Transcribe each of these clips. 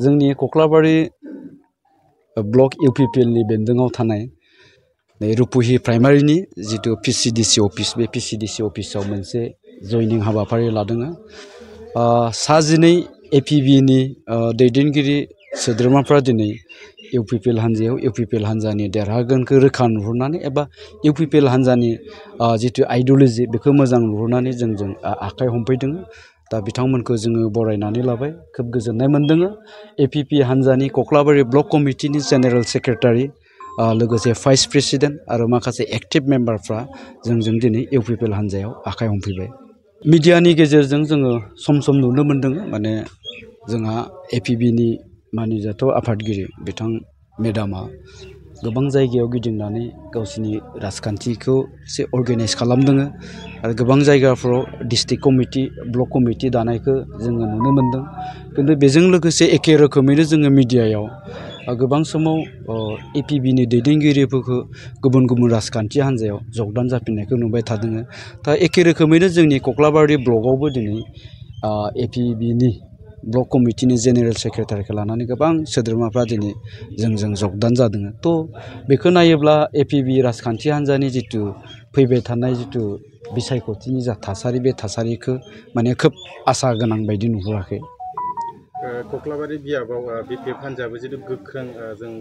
जोंनि कक्लाबारि block UPPL नि बेन्दोङाव थानाय रुपुहि प्राइमारिनि जितु पिसिडिसि अफिस बे पिसिडिसि अफिसाव मोनसे जयनिं हाबाफारि लादों। 12 एपिबि नि दैदेनगिरि सोद्रोमाफ्रा दिनै इउपिपिएल हान्जायाव इउपिपिएल हान्जानि देरहागोनखौ रोखा नुहुरनानै एबा इउपिपिएल हान्जानि जितु आइडियोल'जि बेखौ मोजां नुहुरनानै जोंजों आखाइ हमफैदों। दा बिथांमोनखौ जोङो बरायनानै लाबाय, खोब गोजोननाय मोनदों। एपिपि हान्जानि कक्लाबारि ब्लक कमिटिनि जेनेरेल सेक्रेटारि लोगोसे भाइस प्रेसिडेन्ट आरो माखासे एक्टिभ मेम्बारफ्रा जोंजों दिनै इउपिपिएल हान्जायाव आखाइ हमफैबाय। मिडियानि गेजेरजों जोङो सम सम नुनो मोन्दों, माने जोंहा एपिबिनि मानिजाथाव आफादगिरि बिथां मेडामा गोबां जायगायाव गिदिंनानै गावसिनि राजखान्थिखौ एसे अर्गेनाइज खालामदों आरो गोबां जायगाफ्राव डिस्ट्रिक्ट कमिटि ब्लक कमिटि दानायखौ जोङो नुनो मोन्दों। खिन्थु बेजों लोगोसे एखे रोखोमैनो जोङो मिडियायाव गोबां समाव एपिबिनि दैदेनगिरिफोरखौ गुबुन गुबुन राजखान्थि हान्जायाव जगदान जाफिननायखौ नुबाय थादों। दा एखे रोखोमैनो जोंनि कक्लाबारि ब्लकआवबो दिनै एपिबिनि ब्लक कमिटिनि जेनेरेल सेक्रेटारिखौ लानानै गोबां सोद्रोमाफ्रा दिनै जोंजों जगदान जादों। थ' बेखौ नायोब्ला एपिबि राजखान्थि हान्जानि जितु फैबाय थानाय जितु बिसायख'थिनि जा थासारि बे थासारिखौ माने खोब आसा गोनां बायदि नुहुराखै। कक्लाबारि बियाबाव बिपिएफ हान्जायाबो जितु गोख्रों जों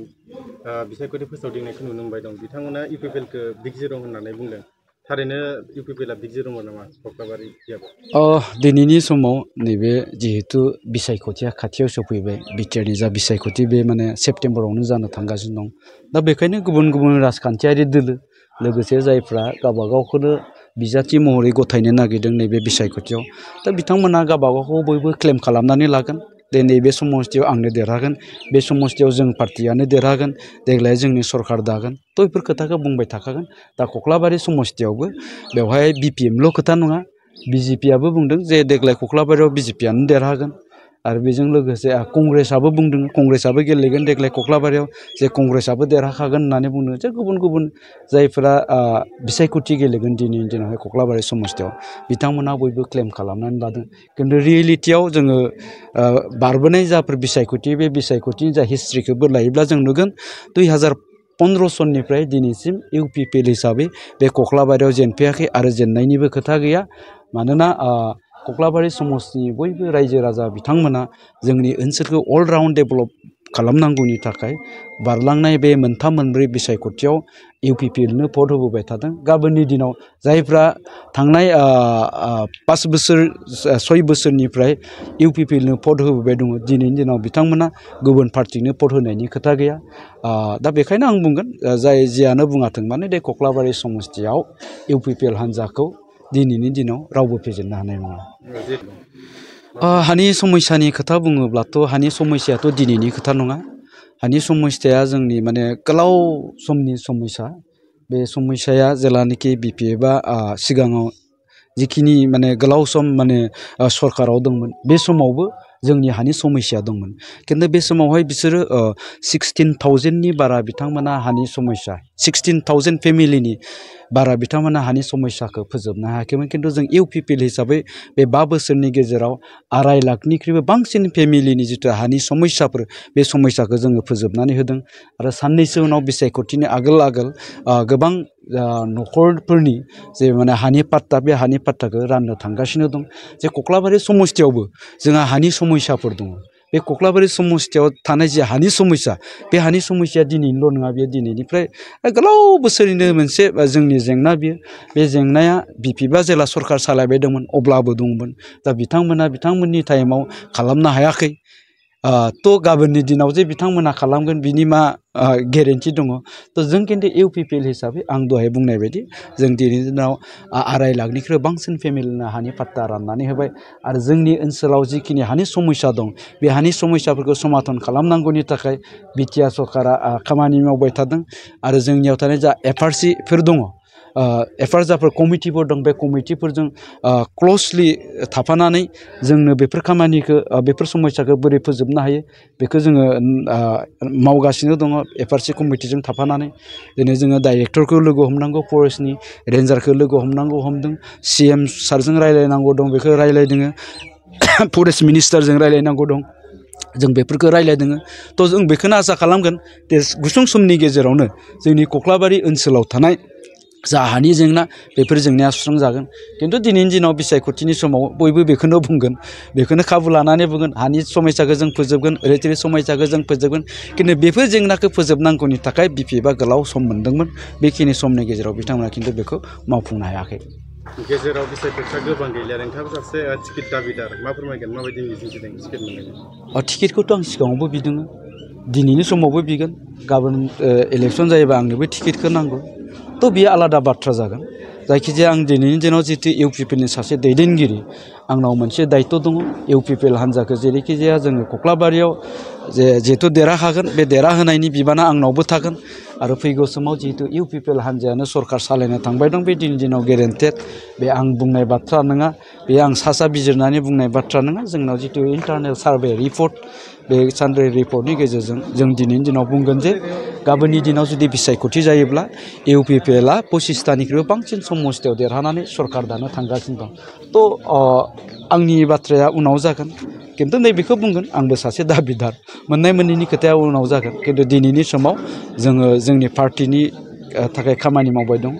बिसायख'थि फोसावदिंनायखौ नुनो मोनबाय दं। बिथांमोना इउपिपिएलखौ बिग जिर' होननानै बुंदों। थारैनो इउपिपिएलआ बिग जिर'मोन नामा कक्लाबारि बियाबाव? दिनैनि समाव नैबे जिहेतु बिसायख'थिया खाथियाव सफैबाय, बिटिआरनि जा बिसायख'थि बे माने सेप्तेम्बरावनो जानो थांगासिनो दं। दा बेखायनो गुबुन गुबुन राजखान्थियारि दोलो लोगोसे जायफ्रा गावबागावखौनो बिजाथि महरै गथायनो नागिरदों नैबे बिसायख'थियाव, दा बिथांमोना गावबागावखौ बयबो क्लेम खालामनानै लागोन। दिनै बे समस्थियाव आंनो देरहागोन, बे समस्थियाव जों पार्टियानो देरहागोन, देग्लाय जोंनि सरकार दागोन, थ' बेफोर खोथाखौ बुंबाय थाखागोन। दा कक्लाबारि समस्थियावबो बेवहाय बिपिएमल' खोथा नङा, बिजेपिआबो बुंदों जे देग्लाय कक्लाबारियाव बिजेपियानो देरहागोन। आरो बेजों लोगोसे कंग्रेसआबो बुंदों, कंग्रेसआबो गेलेगोन देग्लाय कक्लाबारियाव, जे कंग्रेसआबो देरहाखागोन होननानै बुंदों। जे गुबुन गुबुन जायफोरा बिसायख'थि गेलेगोन दिनैनि दिनावहाय कक्लाबारि समस्थियाव, बिथांमोना बयबो क्लेम खालामनानै लादों। खिन्थु रियेलिटियाव जोङो बारबोनाय जाफोर बिसायख'थि बे बिसायख'थिनि जा हिस्ट्रिखौबो लायोब्ला जों नुगोन 2015 सननिफ्राय दिनैसिम इउपिपिएल हिसाबै बे कक्लाबारियाव जेनफैयाखै आरो जेननायनिबो खोथा गैया। मानोना कक्लाबारि समस्थिनि बयबो रायजो राजा बिथांमोना जोंनि ओनसोलखौ अल राउन्ड डेभेलप खालामनांगौनि थाखाय बारलांनाय बे मोनथाम मोनब्रै बिसायख'थियाव इउपिपिएलनो भट होबोबाय थादों। गाबोननि दिनाव जायफ्रा थांनाय 5 बोसोर 6 बोसोरनिफ्राय इउपिपिएलनो भट होबोबाय दङ, दिनैनि दिनाव बिथांमोना गुबुन पार्टिनो भट होनायनि खोथा गैया। दा बेखायनो आं बुंगोन, जाय जियानो बुङाथों माने बे कक्लाबारि समस्थियाव इउपिपिएल हान्जाखौ दिनैनि दिनाव रावबो फेजेननो हानाय नङा। हानि समस्यानि खोथा बुङोब्लाथ' हानि समस्याथ' दिनैनि खोथा नङा। हानि समस्याया जोंनि माने गोलाव समनि समस्या। बे समस्याया जेलानाखि बिपिएफआ सिगाङाव जिखिनि माने गोलाव सम माने सरकाराव दंमोन, बे समावबो जोंनि हानि समस्या दंमोन। खिन्थु बे समावहाय बिसोरो 16,000नि बारा बिथांमोना हानि समस्या, 16,000 फेमिलिनि बारा बिथांमोना हानि समस्याखौ फोजोबनो हायाखैमोन। खिन्थु जों इउपिपिएल हिसाबै बे 5 बोसोरनि गेजेराव 2.5 लाखनिख्रुइबो बांसिन फेमिलिनि जितु हानि समस्याफोर बे समस्याखौ जोङो फोजोबनानै होदों। आरो साननैसो उनाव बिसायख'थिनि आगोल गोबां न'खरफोरनि जे माने हानि पाट्टा, बे हानि पाट्टाखौ राननो थांगासिनो दं। जे कक्लाबारि समस्थियावबो जोंहा हानि समस्याफोर दङ। बे कक्लाबारि समस्थियाव थानाय जे हानि समस्या, बे हानि समस्याया दिनैनिल' नङा, बेयो दिनैनिफ्राय गोलाव बोसोरनिनो मोनसे जोंनि जेंना बियो। बे जेंनाया बिपिएफआ जेला सरकार सालायबाय दंमोन अब्लाबो दंमोन। दा बिथांमोना बिथांमोननि टाइमाव खालामनो हायाखै। थ' गाबोननि दिनाव जे बिथांमोना खालामगोन बिनि मा गेरेन्टि दङ? थ' जों खिन्थु इउपिपिएल हिसाबै आं दहाय बुंनाय बायदि जों दिनैनि दिनाव 2.5 लाखनिख्रुइ बांसिन फेमिलिनो हानि पाट्टा राननानै होबाय। आरो जोंनि ओनसोलाव जिखिनि हानि समस्या दं, बे हानि समस्याफोरखौ समाधान खालामनांगौनि थाखाय बिटिआर सरकारा खामानि मावबाय थादों। आरो जोंनियाव थानाय जा एफआरसिफोर दङ, एफआर जाफोर कमिटिफोर दं बे कमिटिफोरजों क्ल'सलि थाफानानै जोंनो बेफोर खामानिखौ बेफोर समस्याखौ बोरै फोजोबनो हायो बेखौ जोङो मावगासिनो दङ एफआरसि कमिटिजों थाफानानै दिनै जोङो डाइरेक्टरखौ लोगो हमनांगौ फरेस्टनि रेन्जारखौ लोगो हमदों CM सारजों रायलायनांगौ दं बेखौ रायलायदों फरेस्ट मिनिस्टारजों रायलायनांगौ दं जों बेफोरखौ रायलायदों थ' जों बेखौनो आसा खालामगोन गुसुं समनि गेजेरावनो जोंनि कक्लाबारि ओनसोलाव थानाय जा हानि जेंना बेफोर जेंनाया सुस्रांजागोन खिन्थु दिनैनि दिनाव बिसायख'थिनि समाव बयबो बेखौनो बुंगोन बेखौनो खाबु लानानै बुंगोन हानि समस्याखौ जों फोजोबगोन ओरैथोरै समस्याखौ जों फोजोबगोन खिन्थु बेफोर जेंनाखौ फोजोबनांगौनि थाखाय BPFआ गोलाव सम मोन्दोंमोन बेखिनि समनि गेजेराव बिथांमोना खिन्थु बेखौ मावफुंनो हायाखै गेजेराव बिसायख'थिया गोबां गैलिया नोंथाङाबो सासे टिकेट दाबिदार मा फोरमायगोन माबायदि मिजिंथिदों टिकेट मोननायखौ टिकेटखौथ' आं सिगाङावबो बिदों दिनैनि समावबो बिगोन गाबोन इलेक्सन जायोबा आंनोबो टिकेटखौ नांगौ थ' बियो आलादा बाथ्रा जागोन जायखिजाया आं दिनैनि दिनाव जितु UPPनि सासे दैदेनगिरि आंनाव मोनसे दायित्व दङ UPP हान्जाखौ जेरैखि जाया जोङो कक्लाबारियाव जिहेतु देरहाखागोन बे देरहाहोनायनि बिबाना आंनावबो थागोन आरो फैगौ समाव जिहेतु UPP हान्जायानो सरकार सालायनो थांबाय दं बे दिनैनि दिनाव गेरेन्टेड बे आं बुंनाय बाथ्रा नङा बे आं सा बिजिरनानै बुंनाय बाथ्रा नङा जोंनाव जितु इन्टारनेल सार्भे रिपर्ट बे सार्भे रिपर्टनि गेजेरजों जों दिनैनि दिनाव बुंगोन जे गाबोननि दिनाव जुदि बिसायख'थि जायोब्ला UPPआ 25थानिख्रुइबो बांसिन समस्थियाव देरहानानै सरकार दानो थांगासिनो दं थ' आंनि बाथ्राया उनाव जागोन खिन्थु नैबेखौ बुंगोन आंबो सासे दाबिदार मोननाय मोनैनि खोथाया उनाव जागोन खिन्थु दिनैनि समाव जोङो जोंनि पार्टिनि थाखाय खामानि मावबाय दं